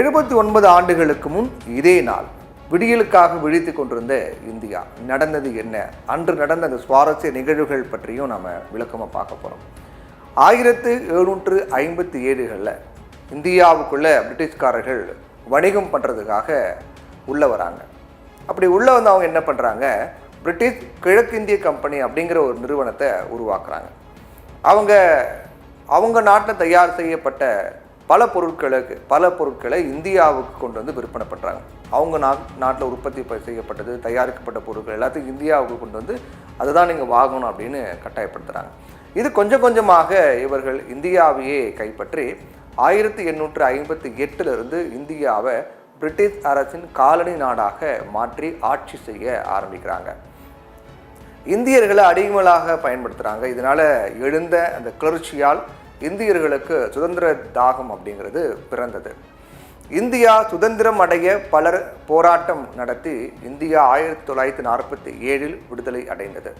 79 ஆண்டுகளுக்கு முன் இதே நாள் விடியலுக்காக விழித்து கொண்டிருந்த இந்தியா. நடந்தது என்ன, அன்று நடந்த அந்த சுவாரஸ்ய நிகழ்வுகள் பற்றியும் நம்ம விளக்கமாக பார்க்க போகிறோம். 1757களில் இந்தியாவுக்குள்ள பிரிட்டிஷ்காரர்கள் வணிகம் பண்ணுறதுக்காக உள்ளே வராங்க. அப்படி உள்ளே வந்து அவங்க என்ன பண்ணுறாங்க, பிரிட்டிஷ் கிழக்கிந்திய கம்பெனி அப்படிங்கிற ஒரு நிறுவனத்தை உருவாக்குறாங்க. அவங்க நாட்டில் தயார் செய்யப்பட்ட பல பொருட்களை இந்தியாவுக்கு கொண்டு வந்து விற்பனை பண்ணுறாங்க. அவங்க நாட்டில் உற்பத்தி செய்யப்பட்டது, தயாரிக்கப்பட்ட பொருட்கள் எல்லாத்தையும் இந்தியாவுக்கு கொண்டு வந்து அதுதான் நீங்கள் வாங்கணும் அப்படின்னு கட்டாயப்படுத்துகிறாங்க. இது கொஞ்சம் கொஞ்சமாக இவர்கள் இந்தியாவையே கைப்பற்றி 1858 இந்தியாவை பிரிட்டிஷ் அரசின் காலனி நாடாக மாற்றி ஆட்சி செய்ய ஆரம்பிக்கிறாங்க. இந்தியர்களை அடிமைகளாக பயன்படுத்துகிறாங்க. இதனால் எழுந்த அந்த கிளர்ச்சியால் இந்தியர்களுக்கு சுதந்திர தாகம் அப்படிங்கிறது பிறந்தது. இந்தியா சுதந்திரம் அடைய பலர் போராட்டம் நடத்தி இந்தியா 1947 விடுதலை அடைந்தது.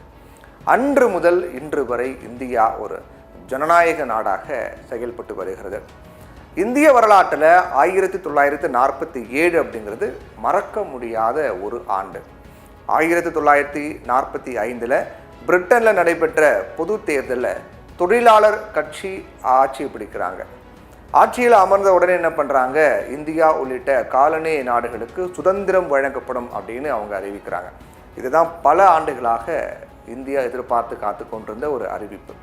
அன்று முதல் இன்று வரை இந்தியா ஒரு ஜனநாயக நாடாக செயல்பட்டு வருகிறது. இந்திய வரலாற்றில் 1947 அப்படிங்கிறது மறக்க முடியாத ஒரு ஆண்டு. 1945 பிரிட்டனில் நடைபெற்ற பொது தேர்தலில் தொழிலாளர் கட்சி ஆட்சி பிடிக்கிறாங்க. ஆட்சியில் அமர்ந்த உடனே என்ன பண்ணுறாங்க, இந்தியா உள்ளிட்ட காலனி நாடுகளுக்கு சுதந்திரம் வழங்கப்படும் அப்படின்னு அவங்க அறிவிக்கிறாங்க. இதுதான் பல ஆண்டுகளாக இந்தியா எதிர்பார்த்து காத்து கொண்டிருந்த ஒரு அறிவிப்பு.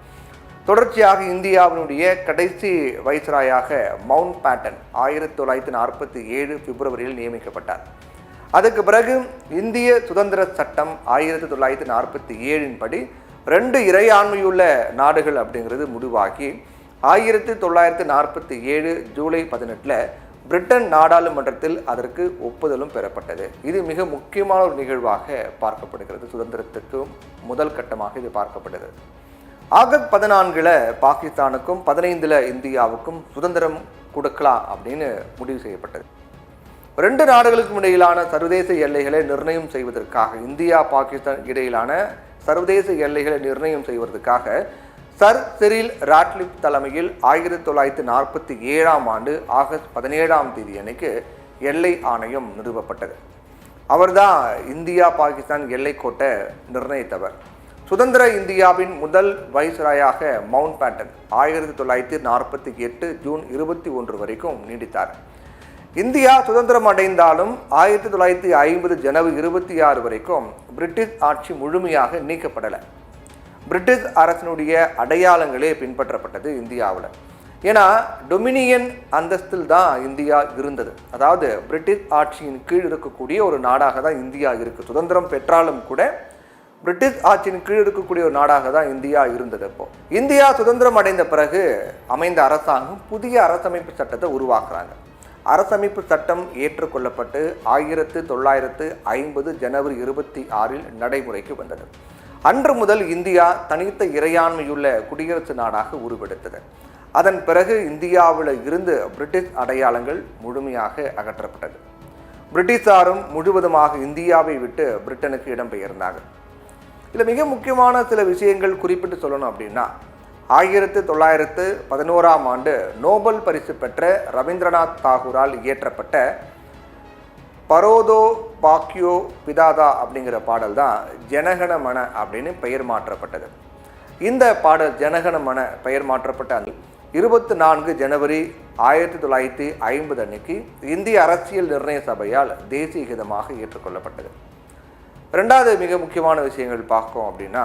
தொடர்ச்சியாக இந்தியாவினுடைய கடைசி வைஸ்ராயாக மவுண்ட் பேட்டன் 1947 பிப்ரவரியில் நியமிக்கப்பட்டார். அதுக்கு பிறகு இந்திய சுதந்திர சட்டம் 1947 படி 2 இறையாண்மையுள்ள நாடுகள் அப்படிங்கிறது முடிவாகி 1947 ஜூலை 18 பிரிட்டன் நாடாளுமன்றத்தில் அதற்கு ஒப்புதலும் பெறப்பட்டது. இது மிக முக்கியமான ஒரு நிகழ்வாக பார்க்கப்படுகிறது. சுதந்திரத்துக்கு முதல் கட்டமாக இது பார்க்கப்பட்டது. ஆகஸ்ட் 14 பாகிஸ்தானுக்கும் 15 இந்தியாவுக்கும் சுதந்திரம் கொடுக்கலாம் அப்படின்னு முடிவு செய்யப்பட்டது. 2 நாடுகளுக்கும் இடையிலான சர்வதேச எல்லைகளை நிர்ணயம் செய்வதற்காக, இந்தியா பாகிஸ்தான் இடையிலான சர்வதேச எல்லைகளை நிர்ணயம் செய்வதற்காக சர் சிரில் ராட்லிப் தலைமையில் 1947 ஆண்டு ஆகஸ்ட் 17 அன்னைக்கு எல்லை ஆணையம் நிறுவப்பட்டது. அவர்தான் இந்தியா பாகிஸ்தான் எல்லைக்கோட்டை நிர்ணயித்தவர். சுதந்திர இந்தியாவின் முதல் வைஸ்ராயாக மவுண்ட் பேட்டன் 1948 ஜூன் 21 வரைக்கும் நீடித்தார். இந்தியா சுதந்திரம் அடைந்தாலும் 1950 ஜனவரி 26 வரைக்கும் பிரிட்டிஷ் ஆட்சி முழுமையாக நீக்கப்படலை. பிரிட்டிஷ் அரசினுடைய அடையாளங்களே பின்பற்றப்பட்டது இந்தியாவில். ஏன்னா டொமினியன் அந்தஸ்தில் தான் இந்தியா இருந்தது. அதாவது பிரிட்டிஷ் ஆட்சியின் கீழ் இருக்கக்கூடிய ஒரு நாடாக தான் இந்தியா இருக்குது. சுதந்திரம் பெற்றாலும் கூட பிரிட்டிஷ் ஆட்சியின் கீழ் இருக்கக்கூடிய ஒரு நாடாக தான் இந்தியா இருந்தது. அப்போ இந்தியா சுதந்திரம் அடைந்த பிறகு அமைந்த அரசாங்கம் புதிய அரசமைப்பு சட்டத்தை உருவாக்குறாங்க. அரசமைப்பு சட்டம் ஏற்றுக்கொள்ளப்பட்டு 1950 ஜனவரி 26 நடைமுறைக்கு வந்தது. அன்று முதல் இந்தியா தனித்த இறையாண்மையுள்ள குடியரசு நாடாக உருவெடுத்தது. அதன் பிறகு இந்தியாவில் இருந்து பிரிட்டிஷ் அடையாளங்கள் முழுமையாக அகற்றப்பட்டது. பிரிட்டிஷாரும் முழுவதுமாக இந்தியாவை விட்டு பிரிட்டனுக்கு இடம்பெயர்ந்தாங்க. இதில் மிக முக்கியமான சில விஷயங்கள் குறிப்பிட்டு சொல்லணும் அப்படின்னா, 1911 ஆண்டு நோபல் பரிசு பெற்ற ரவீந்திரநாத் தாகூரால் இயற்றப்பட்ட பரோதோ பாக்யோ பிதாதா அப்படிங்கிற பாடல் தான் ஜனகண மன அப்படின்னு பெயர் மாற்றப்பட்டது. இந்த பாடல் ஜனகண மன பெயர் மாற்றப்பட்ட 24 ஜனவரி 1950 அன்னைக்கு இந்திய அரசியல் நிர்ணய சபையால் தேசிய கீதமாக ஏற்றுக்கொள்ளப்பட்டது. 2வது மிக முக்கியமான விஷயங்கள் பார்க்கோம் அப்படின்னா,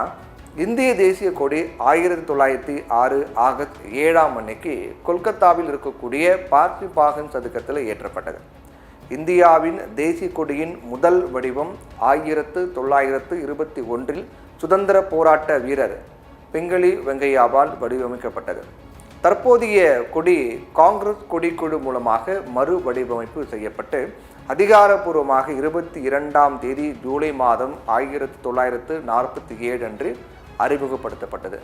இந்திய தேசிய கொடி 1906 ஆகஸ்ட் 7 அன்னைக்கு கொல்கத்தாவில் இருக்கக்கூடிய பார்த்திபாகன் சதுக்கத்தில் ஏற்றப்பட்டது. இந்தியாவின் தேசிய கொடியின் முதல் வடிவம் 1921 சுதந்திர போராட்ட வீரர் பிங்களி வெங்கையாவால் வடிவமைக்கப்பட்டது. தற்போதைய கொடி காங்கிரஸ் கொடிக்குழு மூலமாக மறு வடிவமைப்பு செய்யப்பட்டு அதிகாரப்பூர்வமாக 22 ஜூலை 1947 அன்று அறிமுகப்படுத்தப்பட்டது.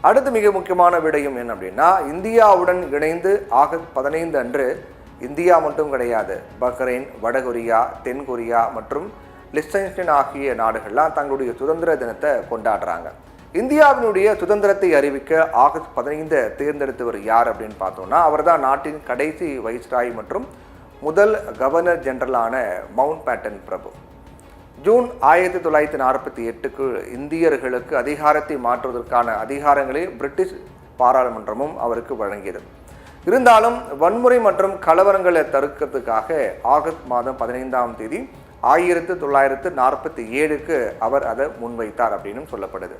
அடுத்து மிக முக்கியமான விடயம் என்ன அப்படின்னா, இந்தியாவுடன் இணைந்து ஆகஸ்ட் 15 அன்று இந்தியா மட்டும் கிடையாது, பஹ்ரைன், வடகொரியா, தென்கொரியா மற்றும் லிechtenstein ஆகிய நாடுகள்லாம் தங்களுடைய சுதந்திர தினத்தை கொண்டாடுறாங்க. இந்தியாவினுடைய சுதந்திரத்தை அறிவிக்க ஆகஸ்ட் 15 தேர்ந்தெடுத்தவர் யார் அப்படின்னு பார்த்தோம்னா, அவர் தான் நாட்டின் கடைசி வைஸ்ராய் மற்றும் முதல் கவர்னர் ஜெனரலான மவுண்ட் பேட்டன் பிரபு. ஜூன் 1948க்கு இந்தியர்களுக்கு அதிகாரத்தை மாற்றுவதற்கான அதிகாரங்களை பிரிட்டிஷ் பாராளுமன்றமும் அவருக்கு வழங்கியது. இருந்தாலும் வன்முறை மற்றும் கலவரங்களை தடுக்கிறதுக்காக ஆகஸ்ட் மாதம் 15ஆம் தேதி 1947க்கு அவர் அதை முன்வைத்தார் அப்படின்னு சொல்லப்படுது.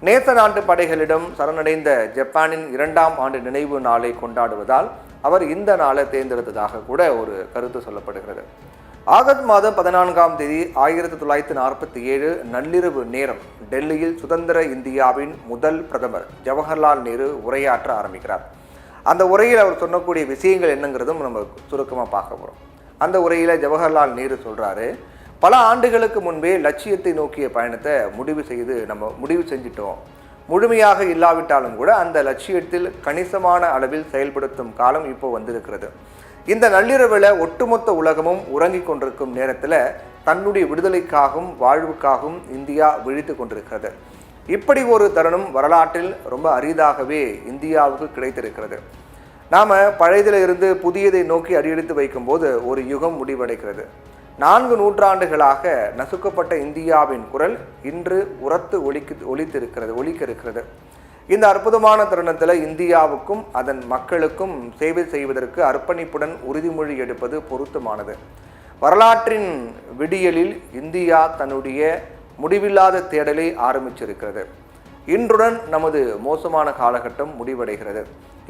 நேச நாட்டு படைகளிடம் சரணடைந்த ஜப்பானின் 2ஆம் ஆண்டு நினைவு நாளை கொண்டாடுவதால் அவர் இந்த நாளை தேர்ந்தெடுத்ததாக கூட ஒரு கருத்து சொல்லப்படுகிறது. ஆகஸ்ட் மாதம் 14ஆம் தேதி 1947 நள்ளிரவு நேரம் டெல்லியில் சுதந்திர இந்தியாவின் முதல் பிரதமர் ஜவஹர்லால் நேரு உரையாற்ற ஆரம்பிக்கிறார். அந்த உரையில் அவர் சொன்னக்கூடிய விஷயங்கள் என்னங்கிறதும் நம்ம சுருக்கமாக பார்க்க போகிறோம். அந்த உரையில் ஜவஹர்லால் நேரு சொல்கிறாரு, பல ஆண்டுகளுக்கு முன்பே லட்சியத்தை நோக்கிய பயணத்தை முடிவு செஞ்சிட்டோம். முழுமையாக இல்லாவிட்டாலும் கூட அந்த லட்சியத்தில் கணிசமான அளவில் செயல்படுத்தும் காலம் இப்போ வந்திருக்கிறது. இந்த நள்ளிரவில் ஒட்டுமொத்த உலகமும் உறங்கிக் கொண்டிருக்கும் நேரத்தில் தன்னுடைய விடுதலைக்காகவும் வாழ்வுக்காகவும் இந்தியா விழித்து கொண்டிருக்கிறது. இப்படி ஒரு தருணம் வரலாற்றில் ரொம்ப அரிதாகவே இந்தியாவுக்கு கிடைத்திருக்கிறது. நாம் பழையதில் இருந்து புதியதை நோக்கி அடியெடுத்து வைக்கும்போது ஒரு யுகம் முடிவடைகிறது. 4 நூற்றாண்டுகளாக நசுக்கப்பட்ட இந்தியாவின் குரல் இன்று உரத்து ஒலிக்க இருக்கிறது. இந்த அற்புதமான தருணத்தில் இந்தியாவுக்கும் அதன் மக்களுக்கும் சேவை செய்வதற்கு அர்ப்பணிப்புடன் உறுதிமொழி எடுப்பது பொருத்தமானது. வரலாற்றின் விடியலில் இந்தியா தன்னுடைய முடிவில்லாத தேடலை ஆரம்பிச்சிருக்கிறது. இன்றுடன் நமது மோசமான காலகட்டம் முடிவடைகிறது.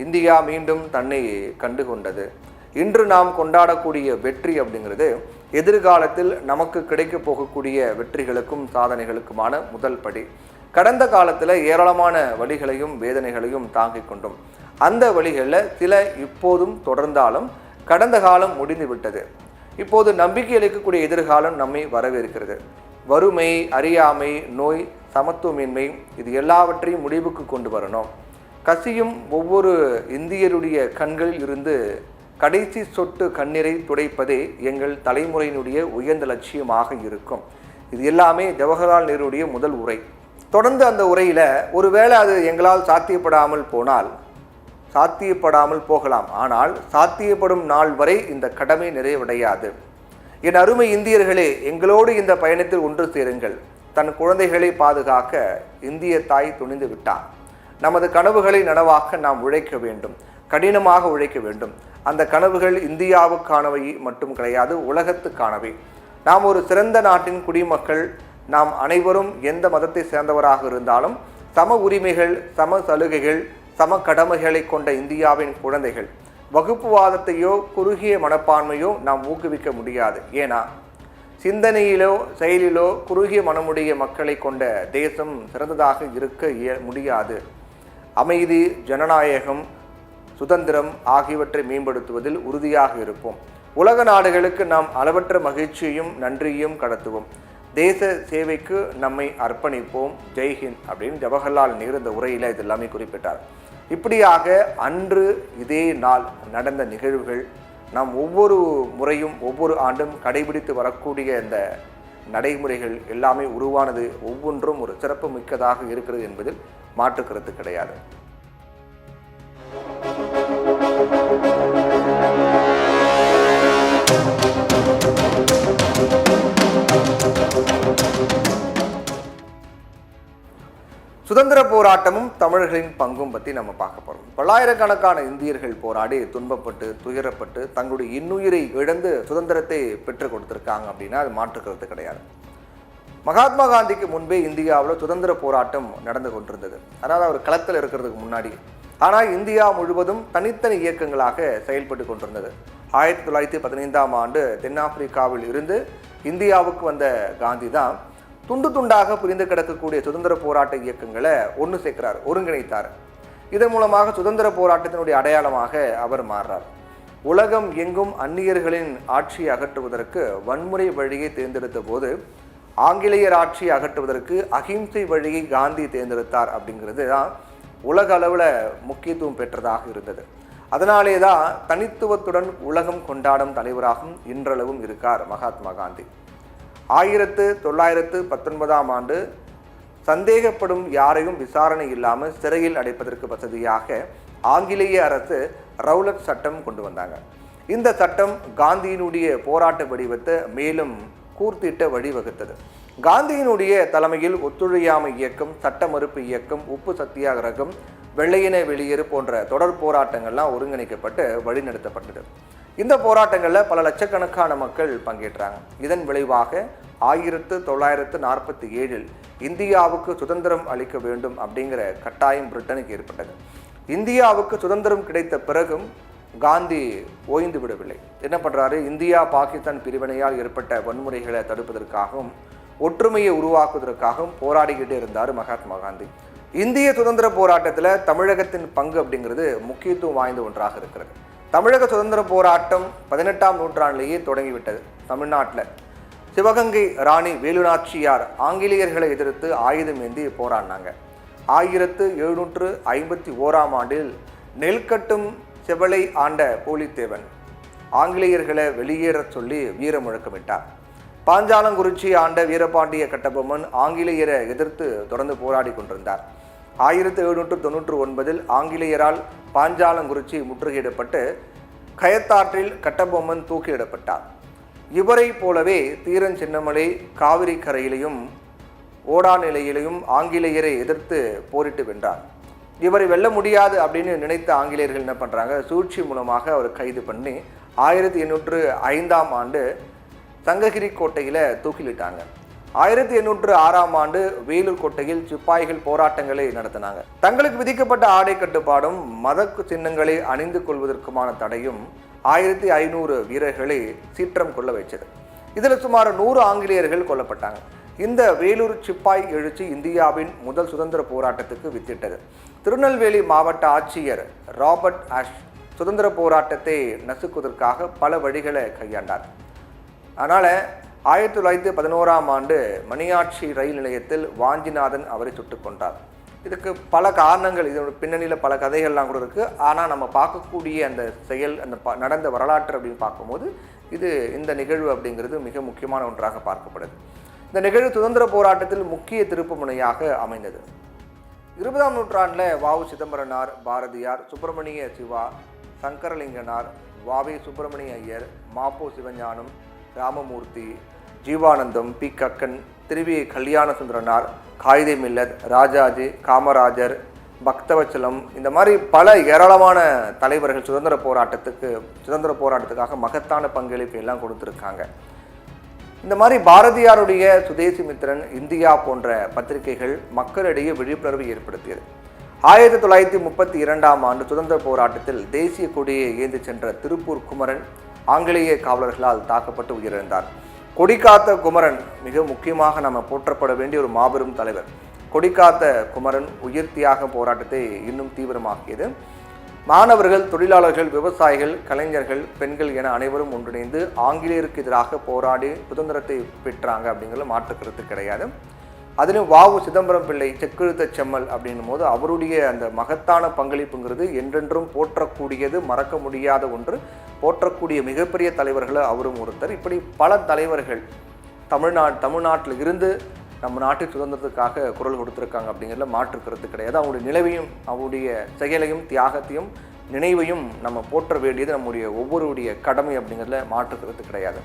இந்தியா மீண்டும் தன்னை கண்டுகொண்டது. இன்று நாம் கொண்டாடக்கூடிய வெற்றி அப்படிங்கிறது எதிர்காலத்தில் நமக்கு கிடைக்க போகக்கூடிய வெற்றிகளுக்கும் சாதனைகளுக்குமான முதல் படி. கடந்த காலத்தில் ஏராளமான வழிகளையும் வேதனைகளையும் தாங்கிக் கொண்டோம். அந்த வழிகளில் சில இப்போதும் தொடர்ந்தாலும் கடந்த காலம் முடிந்து விட்டது. இப்போது நம்பிக்கை அளிக்கக்கூடிய எதிர்காலம் நம்மை வரவேற்கிறது. வறுமை, அறியாமை, நோய், சமத்துவமின்மை இது எல்லாவற்றையும் முடிவுக்கு கொண்டு வரணும். கசியும் ஒவ்வொரு இந்தியருடைய கண்களில் இருந்து கடைசி சொட்டு கண்ணீரை துடைப்பதே எங்கள் தலைமுறையினுடைய உயர்ந்த லட்சியமாக இருக்கும். இது எல்லாமே ஜவஹர்லால் நேருடைய முதல் உரை. தொடர்ந்து அந்த உரையில் ஒருவேளை அது எங்களால் சாத்தியப்படாமல் போகலாம், ஆனால் சாத்தியப்படும் நாள் வரை இந்த கடமை நிறைவடையாது. என் அருமை இந்தியர்களே, எங்களோடு இந்த பயணத்தில் ஒன்று சேருங்கள். தன் குழந்தைகளை பாதுகாக்க இந்திய தாய் துணிந்து விட்டார். நமது கனவுகளை நனவாக்க நாம் உழைக்க வேண்டும், கடினமாக உழைக்க வேண்டும். அந்த கனவுகள் இந்தியாவுக்கானவை மட்டும் கிடையாது, உலகத்துக்கானவை. நாம் ஒரு சிறந்த நாட்டின் குடிமக்கள். நாம் அனைவரும் எந்த மதத்தை சேர்ந்தவராக இருந்தாலும் சம உரிமைகள், சம சலுகைகள், சம கடமைகளை கொண்ட இந்தியாவின் குழந்தைகள். வகுப்புவாதத்தையோ குறுகிய மனப்பான்மையோ நாம் ஊக்குவிக்க முடியாது. ஏன்னா சிந்தனையிலோ செயலிலோ குறுகிய மனமுடைய மக்களை கொண்ட தேசம் சிறந்ததாக இருக்க முடியாது. அமைதி, ஜனநாயகம், சுதந்திரம் ஆகியவற்றை மேம்படுத்துவதில் உறுதியாக இருப்போம். உலக நாடுகளுக்கு நாம் அளவற்ற மகிழ்ச்சியையும் நன்றியையும் கடத்துவோம். தேச சேவைக்கு நம்மை அர்ப்பணிப்போம். ஜெய்ஹிந்த் அப்படின்னு ஜவஹர்லால் நேரு இந்த உரையில் இது எல்லாமே குறிப்பிட்டார். இப்படியாக அன்று இதே நாள் நடந்த நிகழ்வுகள் நாம் ஒவ்வொரு முறையும் ஒவ்வொரு ஆண்டும் கடைபிடித்து வரக்கூடிய இந்த நடைமுறைகள் எல்லாமே உருவானது ஒவ்வொன்றும் ஒரு சிறப்பு மிக்கதாக இருக்கிறது என்பதில் மாற்று கருத்து கிடையாது. சுதந்திர போராட்டமும் தமிழர்களின் பங்கும் பற்றி நம்ம பார்க்க போகிறோம். பல்லாயிரக்கணக்கான இந்தியர்கள் போராடி துன்பப்பட்டு துயரப்பட்டு தங்களுடைய இன்னுயிரை இழந்து சுதந்திரத்தை பெற்றுக் கொடுத்துருக்காங்க அப்படின்னா அது மாற்றுக்கிறது கிடையாது. மகாத்மா காந்திக்கு முன்பே இந்தியாவில் சுதந்திர போராட்டம் நடந்து கொண்டிருந்தது. அதாவது அவர் களத்தில் இருக்கிறதுக்கு முன்னாடி. ஆனால் இந்தியா முழுவதும் தனித்தனி இயக்கங்களாக செயல்பட்டு கொண்டிருந்தது. 1915ஆம் ஆண்டு தென்னாப்பிரிக்காவில் இருந்து இந்தியாவுக்கு வந்த காந்தி தான் துண்டு துண்டாக பிரிந்து கிடக்கக்கூடிய சுதந்திர போராட்ட இயக்கங்களை ஒன்று சேர்க்கிறார், ஒருங்கிணைத்தார். இதன் மூலமாக சுதந்திர போராட்டத்தினுடைய அடையாளமாக அவர் மாறுறார். உலகம் எங்கும் அந்நியர்களின் ஆட்சியை அகற்றுவதற்கு வன்முறை வழியை தேர்ந்தெடுத்த போது ஆங்கிலேயர் ஆட்சியை அகற்றுவதற்கு அகிம்சை வழியை காந்தி தேர்ந்தெடுத்தார். அப்படிங்கிறது தான் உலக அளவில் முக்கியத்துவம் பெற்றதாக இருந்தது. அதனாலே தான் தனித்துவத்துடன் உலகம் கொண்டாடும் தலைவராகவும் இன்றளவும் இருக்கார் மகாத்மா காந்தி. 1919ஆம் ஆண்டு சந்தேகப்படும் யாரையும் விசாரணை இல்லாமல் சிறையில் அடைப்பதற்கு வசதியாக ஆங்கிலேய அரசு ரவுலட் சட்டம் கொண்டு வந்தாங்க. இந்த சட்டம் காந்தியினுடைய போராட்ட வடிவத்தை மேலும் கூர்த்திட்ட வழிவகுத்தது. காந்தியினுடைய தலைமையில் ஒத்துழையாமை இயக்கம், சட்ட மறுப்பு இயக்கம், உப்பு சத்தியாகிரகம், வெள்ளையின வெளியேறு போன்ற தொடர் போராட்டங்கள்லாம் ஒருங்கிணைக்கப்பட்டு வழிநடத்தப்பட்டது. இந்த போராட்டங்களில் பல லட்சக்கணக்கான மக்கள் பங்கேற்றாங்க. இதன் விளைவாக 1947 இந்தியாவுக்கு சுதந்திரம் அளிக்க வேண்டும் அப்படிங்கிற கட்டாயம் பிரிட்டனுக்கு ஏற்பட்டது. இந்தியாவுக்கு சுதந்திரம் கிடைத்த பிறகும் காந்தி ஓய்ந்து விடவில்லை. என்ன பண்ணுறாரு, இந்தியா பாகிஸ்தான் பிரிவினையால் ஏற்பட்ட வன்முறைகளை தடுப்பதற்காகவும் ஒற்றுமையை உருவாக்குவதற்காகவும் போராடிக்கிட்டே இருந்தார் மகாத்மா காந்தி. இந்திய சுதந்திர போராட்டத்தில் தமிழகத்தின் பங்கு அப்படிங்கிறது முக்கியத்துவம் வாய்ந்த ஒன்றாக இருக்கிறது. தமிழக சுதந்திர போராட்டம் 18ஆம் நூற்றாண்டிலேயே தொடங்கிவிட்டது. தமிழ்நாட்டில் சிவகங்கை ராணி வேலுநாச்சியார் ஆங்கிலேயர்களை எதிர்த்து ஆயுதம் ஏந்தி போராடினாங்க. 1751ஆம் ஆண்டில் நெல்கட்டும் செவலை ஆண்ட பூலித்தேவன் ஆங்கிலேயர்களை வெளியேற சொல்லி வீர முழக்கமிட்டார். பாஞ்சாலங்குறிச்சி ஆண்ட வீரபாண்டிய கட்டபொம்மன் ஆங்கிலேயரை எதிர்த்து தொடர்ந்து போராடி கொண்டிருந்தார். 1799 ஆங்கிலேயரால் பாஞ்சாலங்குறிச்சி முற்றுகையிடப்பட்டு கயத்தாற்றில் கட்டபொம்மன் தூக்கிலிடப்பட்டார். இவரை போலவே தீரன் சின்னமலை காவிரி கரையிலையும் ஓடா நிலையிலையும் ஆங்கிலேயரை எதிர்த்து போரிட்டு வென்றார். இவரை வெல்ல முடியாது அப்படின்னு நினைத்த ஆங்கிலேயர்கள் என்ன பண்ணுறாங்க, சூழ்ச்சி மூலமாக அவர் கைது பண்ணி 1805ஆம் ஆண்டு சங்ககிரி கோட்டையில் தூக்கிலிட்டாங்க. 1806ஆம் ஆண்டு வேலூர் கோட்டையில் சிப்பாய்கள் போராட்டங்களை நடத்தினாங்க. தங்களுக்கு விதிக்கப்பட்ட ஆடை கட்டுப்பாடும் மத சின்னங்களை அணிந்து கொள்வதற்குமான தடையும் 1500 வீரர்களை சீற்றம் கொள்ள வைச்சது. இதில் சுமார் 100 ஆங்கிலேயர்கள் கொல்லப்பட்டாங்க. இந்த வேலூர் சிப்பாய் எழுச்சி இந்தியாவின் முதல் சுதந்திர போராட்டத்துக்கு வித்திட்டது. திருநெல்வேலி மாவட்ட ஆட்சியர் ராபர்ட் ஆஷ் சுதந்திர போராட்டத்தை நசுக்குவதற்காக பல வழிகளை கையாண்டார். அதனால் 1911ஆம் ஆண்டு மணியாட்சி ரயில் நிலையத்தில் வாஞ்சிநாதன் அவரை சுட்டுக் கொண்டார். இதுக்கு பல காரணங்கள், இதோட பின்னணியில் பல கதைகள்லாம் கூட இருக்குது. ஆனால் நம்ம பார்க்கக்கூடிய அந்த செயல், அந்த நடந்த வரலாற்று அப்படின்னு பார்க்கும்போது இந்த நிகழ்வு அப்படிங்கிறது மிக முக்கியமான ஒன்றாக பார்க்கப்படுது. இந்த நிகழ்வு சுதந்திர போராட்டத்தில் முக்கிய திருப்பு முனையாக அமைந்தது. 20ஆம் நூற்றாண்டில் வ.உ. சிதம்பரனார், பாரதியார், சுப்பிரமணிய சிவா, சங்கரலிங்கனார், வ.வே. சுப்பிரமணிய ஐயர், ம.பொ. சிவஞானம், ராமமூர்த்தி, ஜீவானந்தம், பி. கக்கன், திருவி கல்யாண சுந்தரனார், காயிதே மில்லத், ராஜாஜி, காமராஜர், பக்தவச்சலம், இந்த மாதிரி பல ஏராளமான தலைவர்கள் சுதந்திர போராட்டத்துக்காக மகத்தான பங்களிப்பு எல்லாம் கொடுத்துருக்காங்க. இந்த மாதிரி பாரதியாருடைய சுதேசி மித்திரன், இந்தியா போன்ற பத்திரிகைகள் மக்களிடையே விழிப்புணர்வை ஏற்படுத்தியது. 1932ஆம் ஆண்டு சுதந்திர போராட்டத்தில் தேசிய கொடியை ஏந்தி சென்ற திருப்பூர் குமரன் ஆங்கிலேய காவலர்களால் தாக்கப்பட்டு உயிரிழந்தார். கொடிக்காத்த குமரன் மிக முக்கியமாக நம்ம போற்றப்பட வேண்டிய ஒரு மாபெரும் தலைவர். கொடிக்காத்த குமரன் உயிர் தியாக போராட்டத்தை இன்னும் தீவிரமாக்கியது. மாணவர்கள், தொழிலாளர்கள், விவசாயிகள், கலைஞர்கள், பெண்கள் என அனைவரும் ஒன்றிணைந்து ஆங்கிலேயருக்கு எதிராக போராடி சுதந்திரத்தை பெற்றாங்க அப்படிங்கிறது மாற்றுக்கருத்து கிடையாது. அதிலும் வ.உ. சிதம்பரம் பிள்ளை செக்கெழுத்த செம்மல் அப்படின்னும் போது அவருடைய அந்த மகத்தான பங்களிப்புங்கிறது என்றென்றும் போற்றக்கூடியது, மறக்க முடியாத ஒன்று. போற்றக்கூடிய மிகப்பெரிய தலைவர்களை அவரும் ஒருத்தர். இப்படி பல தலைவர்கள் தமிழ்நாட்டில் இருந்து நம்ம நாட்டு சுதந்திரத்துக்காக குரல் கொடுத்துருக்காங்க அப்படிங்கிறதுல மாற்று கருத்து கிடையாது. அவங்களுடைய நிலவையும் அவருடைய செயலையும் தியாகத்தையும் நினைவையும் நம்ம போற்ற வேண்டியது நம்முடைய ஒவ்வொருடைய கடமை அப்படிங்கிறதுல மாற்று கருத்து கிடையாது.